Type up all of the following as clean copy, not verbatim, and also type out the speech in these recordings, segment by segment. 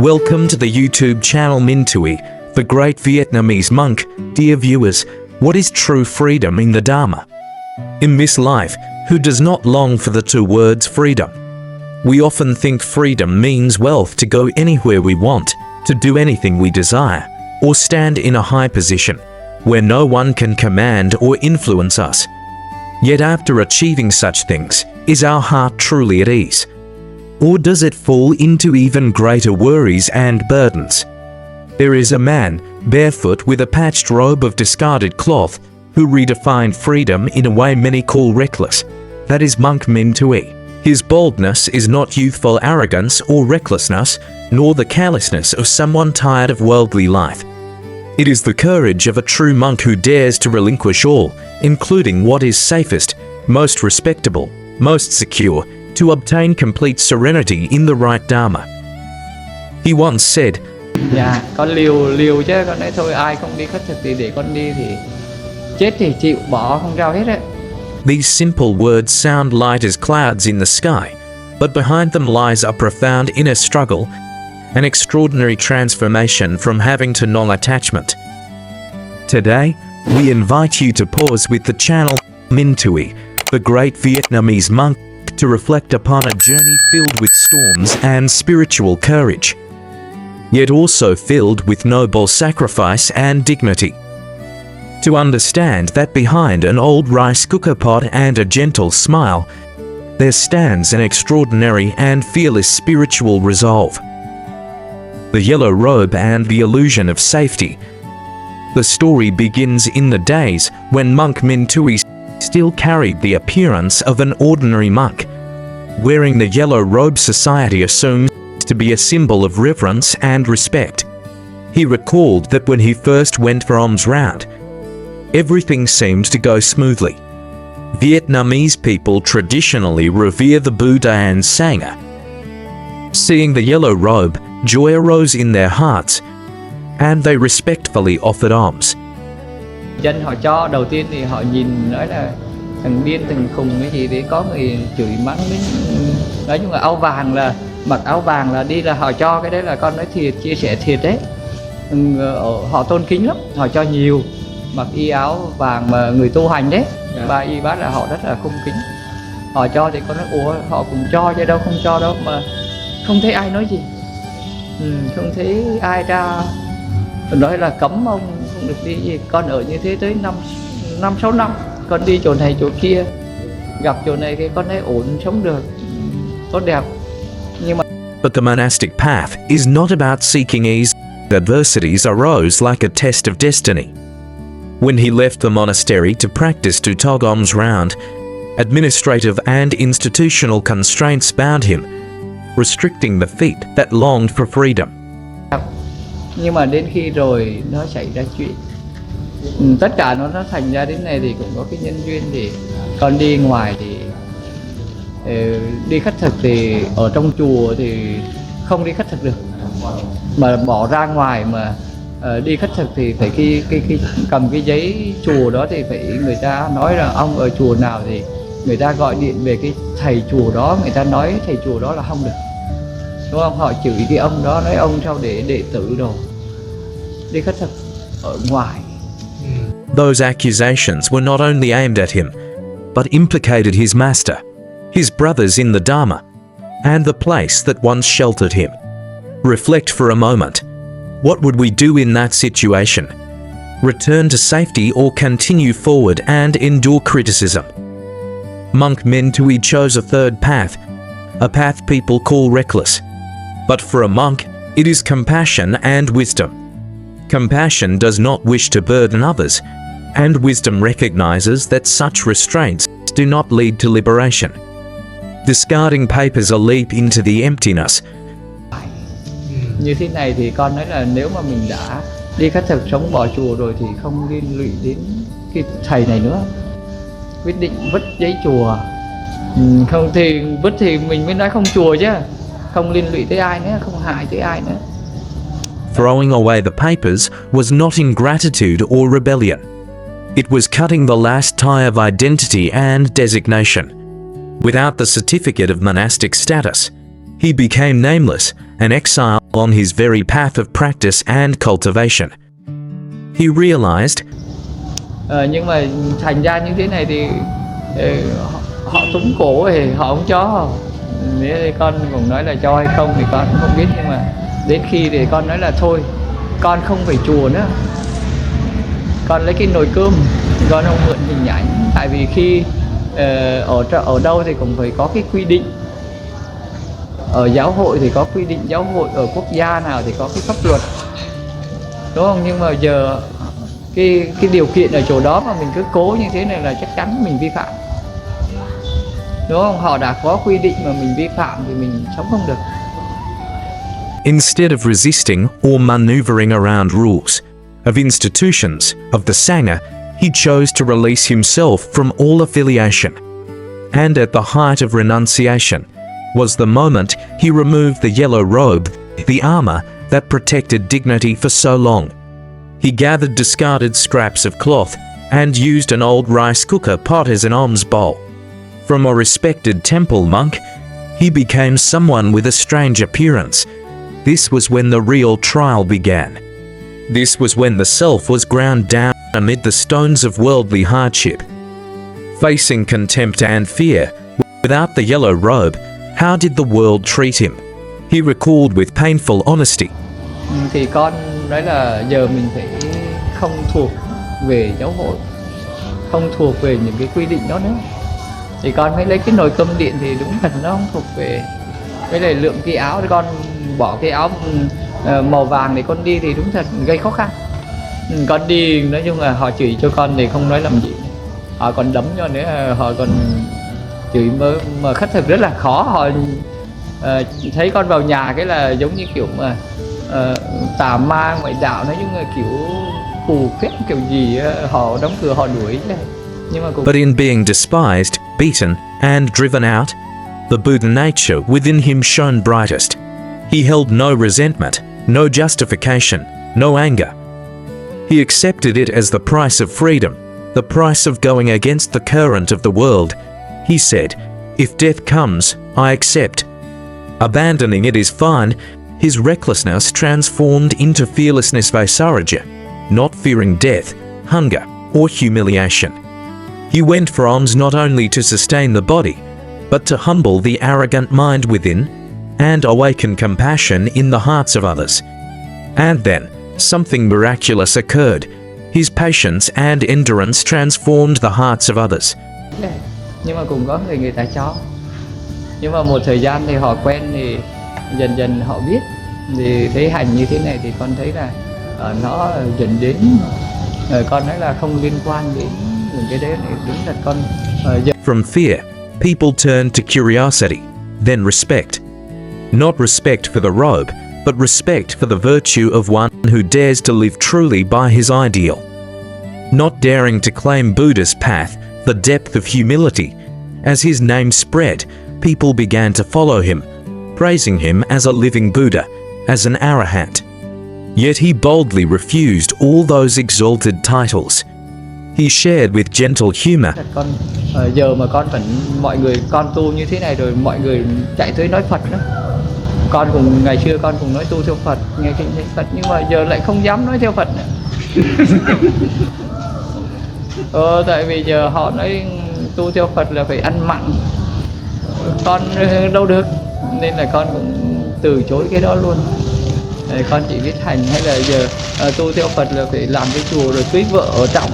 Welcome to the YouTube channel Minh Tue, the great Vietnamese monk. Dear viewers, what is true freedom in the Dharma? In this life, who does not long for the two words freedom? We often think freedom means wealth to go anywhere we want, to do anything we desire, or stand in a high position, where no one can command or influence us. Yet after achieving such things, is our heart truly at ease? Or does it fall into even greater worries and burdens? There is a man, barefoot with a patched robe of discarded cloth, who redefined freedom in a way many call reckless. That is monk Minh Tue. His boldness is not youthful arrogance or recklessness, nor the carelessness of someone tired of worldly life. It is the courage of a true monk who dares to relinquish all, including what is safest, most respectable, most secure, to obtain complete serenity in the right Dharma. He once said, Dạ, con liều chứ, con nói thôi ai không đi khất thực thì để con đi thì chết thì chịu, bỏ không sao hết á. These simple words sound light as clouds in the sky, but behind them lies a profound inner struggle, an extraordinary transformation from having to non-attachment. Today, we invite you to pause with the channel Minh Tue, the great Vietnamese monk, to reflect upon a journey filled with storms and spiritual courage, yet also filled with noble sacrifice and dignity. To understand that behind an old rice cooker pot and a gentle smile, there stands an extraordinary and fearless spiritual resolve. The yellow robe and the illusion of safety. The story begins in the days when monk Minh Tue still carried the appearance of an ordinary monk. Wearing the yellow robe, society assumes to be a symbol of reverence and respect. He recalled that when he first went for alms round, everything seemed to go smoothly. Vietnamese people traditionally revere the Buddha and Sangha. Seeing the yellow robe, joy arose in their hearts, and they respectfully offered alms. Dân họ cho, đầu tiên thì họ nhìn nói là thằng điên thằng khùng cái gì đấy, có người chửi mắng đến, nói chung là áo vàng là mặc áo vàng là đi là họ cho cái đấy là con nói thiệt, chia sẻ thiệt đấy. Họ tôn kính lắm, họ cho nhiều, mặc y áo vàng mà người tu hành đấy, và y bát là họ rất là cung kính. Họ cho thì con nói ủa họ cũng cho chứ đâu không cho đâu, mà không thấy ai nói gì, không thấy ai ra nói là cấm ông không được đi gì. Con ở như thế tới 5-6 năm, con đi chỗ này chỗ kia, gặp chỗ này cái con thấy ổn, sống được, tốt đẹp. Nhưng mà But the monastic path is not about seeking ease. Adversities arose like a test of destiny. When he left the monastery to practice Dhutanga alms round, administrative and institutional constraints bound him, restricting the feet that longed for freedom. Nhưng mà đến khi rồi nó xảy ra chuyện, tất cả nó thành ra đến này thì cũng có cái nhân duyên. Thì con đi ngoài thì đi khất thực thì ở trong chùa thì không đi khất thực được, mà bỏ ra ngoài mà đi khất thực thì phải khi cầm cái giấy chùa đó thì phải người ta nói là ông ở chùa nào thì người ta gọi điện về cái thầy chùa đó, người ta nói thầy chùa đó là không được, đúng không? Họ chửi cái ông đó, nói ông sao để đệ tử đồ đi khất thực ở ngoài. Those accusations were not only aimed at him, but implicated his master, his brothers in the Dharma, and the place that once sheltered him. Reflect for a moment. What would we do in that situation? Return to safety or continue forward and endure criticism? Monk Minh Tue chose a third path, a path people call reckless. But for a monk, it is compassion and wisdom. Compassion does not wish to burden others, and wisdom recognizes that such restraints do not lead to liberation. Discarding papers a leap into the emptiness. Như thế này thì con nói là nếu mà mình đã đi khất thực sống bỏ chùa rồi thì không liên lụy đến cái thầy này nữa. Quyết định vứt giấy chùa, không thì vứt thì mình mới nói không chùa chứ, không liên lụy tới ai nữa, không hại tới ai nữa. Throwing away the papers was not ingratitude or rebellion. It was cutting the last tie of identity and designation. Without the certificate of monastic status, He became nameless, an exile on his very path of practice and cultivation. He realized, nhưng mà thành ra như thế này thì họ túng cổ thì họ không cho. Nếu con cũng nói là cho hay không thì con cũng không biết, nhưng mà đến khi thì con nói là thôi, con không phải chùa nữa, con lấy cái nồi cơm, con không mượn hình ảnh. Tại vì khi ở đâu thì cũng phải có cái quy định. Ở giáo hội thì có quy định giáo hội, ở quốc gia nào thì có cái pháp luật, đúng không? Nhưng mà giờ cái điều kiện ở chỗ đó mà mình cứ cố như thế này là chắc chắn mình vi phạm, đúng không? Họ đã có quy định mà mình vi phạm thì mình sống không được. instead of resisting or maneuvering around rules of institutions of the Sangha, he chose to release himself from all affiliation. And at the height of renunciation was the moment he removed the yellow robe, the armor that protected dignity for so long. He gathered discarded scraps of cloth and used an old rice cooker pot as an alms bowl. From a respected temple monk, he became someone with a strange appearance. This was when the real trial began. This was when the self was ground down amid the stones of worldly hardship. Facing contempt and fear, without the yellow robe, how did the world treat him? He recalled with painful honesty. Thì con nói là giờ mình phải không thuộc về giáo hội, không thuộc về những cái quy định đó nữa. Thì con mới lấy cái nồi cơm điện thì đúng thật nó không thuộc về. Với lại lượng cái áo thì con bỏ cái áo màu vàng để con đi thì đúng thật gây khó khăn. Con đi nói chung là họ chửi cho con thì không nói làm gì, họ còn đấm cho nữa, họ còn chửi mà khất thực rất là khó. Họ thấy con vào nhà cái là giống như kiểu mà tà ma ngoại đạo, nói chung là kiểu phù phép kiểu gì, họ đóng cửa họ đuổi. Nhưng mà cũng... But in being despised, beaten, and driven out, the Buddha nature within him shone brightest. He held no resentment, no justification, no anger. He accepted it as the price of freedom, the price of going against the current of the world. He said, "If death comes, I accept." Abandoning it is fine. His recklessness transformed into fearlessness vaisarajya, not fearing death, hunger, or humiliation. He went for alms not only to sustain the body, but to humble the arrogant mind within and awaken compassion in the hearts of others. And then, something miraculous occurred. His patience and endurance transformed the hearts of others. Nhưng mà cũng có người ta cho. Nhưng mà một thời gian thì họ quen thì dần dần họ biết. Thì thấy hành như thế này thì con thấy là nó dẫn đến, con nói là không liên quan đến những cái đấy, đúng là con... From fear, people turned to curiosity, then respect. Not respect for the robe, but respect for the virtue of one who dares to live truly by his ideal. Not daring to claim Buddha's path, the depth of humility. As his name spread, people began to follow him, praising him as a living Buddha, as an arahant. Yet he boldly refused all those exalted titles. He shared with gentle humor. Con giờ mà con vẫn mọi người con tu như thế này rồi mọi người chạy tới nói Phật đó. Con cùng ngày xưa con cùng nói tu theo Phật, nghe kinh thánh Phật, nhưng mà giờ lại không dám nói theo Phật nữa. Tại vì giờ họ nói tu theo Phật là phải ăn mặn, con đâu được, nên là con cũng từ chối cái đó luôn. Con chỉ biết hành, hay là giờ tu theo Phật là phải làm cái chùa rồi cưới vợ ở trọng.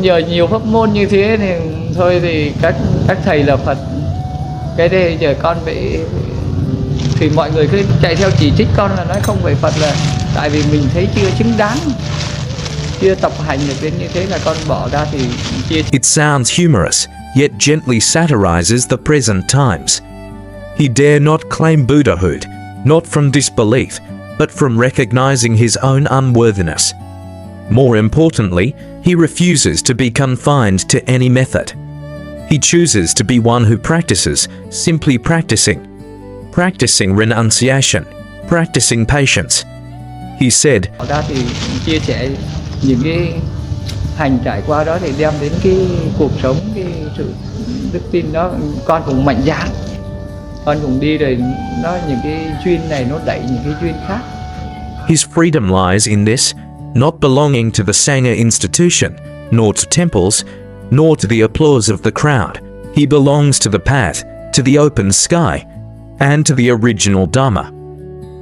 Nhờ nhiều pháp môn như thế thì thôi thì các thầy là Phật. Cái đây giờ con phải, thì mọi người cứ chạy theo chỉ trích con là nói không phải Phật, là tại vì mình thấy chưa xứng đáng, chưa tập hành được đến như thế là con bỏ ra thì chia. It sounds humorous, yet gently satirizes the present times. He dare not claim Buddhahood, not from disbelief, but from recognizing his own unworthiness. More importantly, he refuses to be confined to any method. He chooses to be one who practices, simply practicing renunciation, practicing patience. He said, Ra thì chia sẻ những cái hành trải qua đó để đem đến cái cuộc sống, cái sự đức tin đó, con cũng mạnh dạn. con cũng đi rồi, những cái duyên này nó đẩy những cái duyên khác. His freedom lies in this, not belonging to the Sangha institution, nor to temples, nor to the applause of the crowd. He belongs to the path, to the open sky, and to the original Dharma.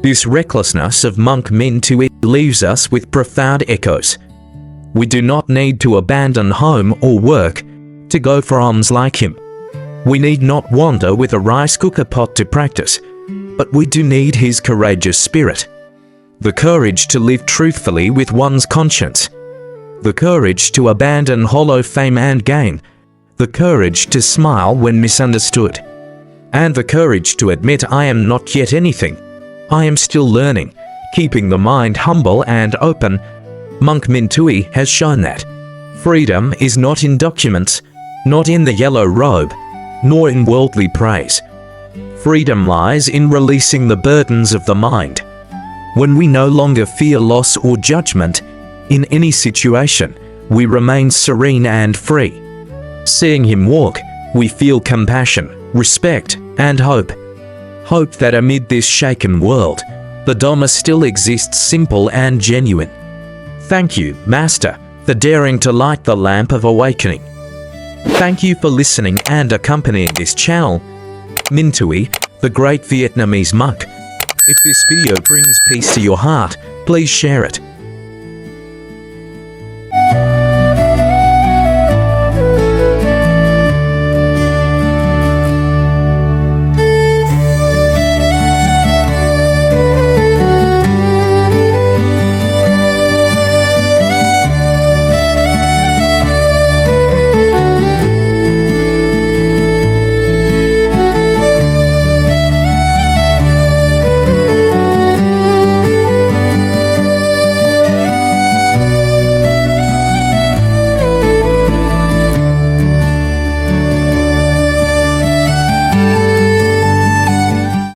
This recklessness of monk Minh Tue leaves us with profound echoes. We do not need to abandon home or work to go for alms like him. We need not wander with a rice cooker pot to practice, but we do need his courageous spirit. The courage to live truthfully with one's conscience. The courage to abandon hollow fame and gain. The courage to smile when misunderstood. And the courage to admit I am not yet anything. I am still learning, keeping the mind humble and open. Monk Minh Tue has shown that freedom is not in documents, not in the yellow robe, nor in worldly praise. Freedom lies in releasing the burdens of the mind. When we no longer fear loss or judgment, in any situation, we remain serene and free. Seeing him walk, we feel compassion, respect, and hope. Hope that amid this shaken world, the Dharma still exists simple and genuine. Thank you, Master, for daring to light the lamp of awakening. Thank you for listening and accompanying this channel. Minh Tue, the great Vietnamese monk. If this video brings peace to your heart, please share it.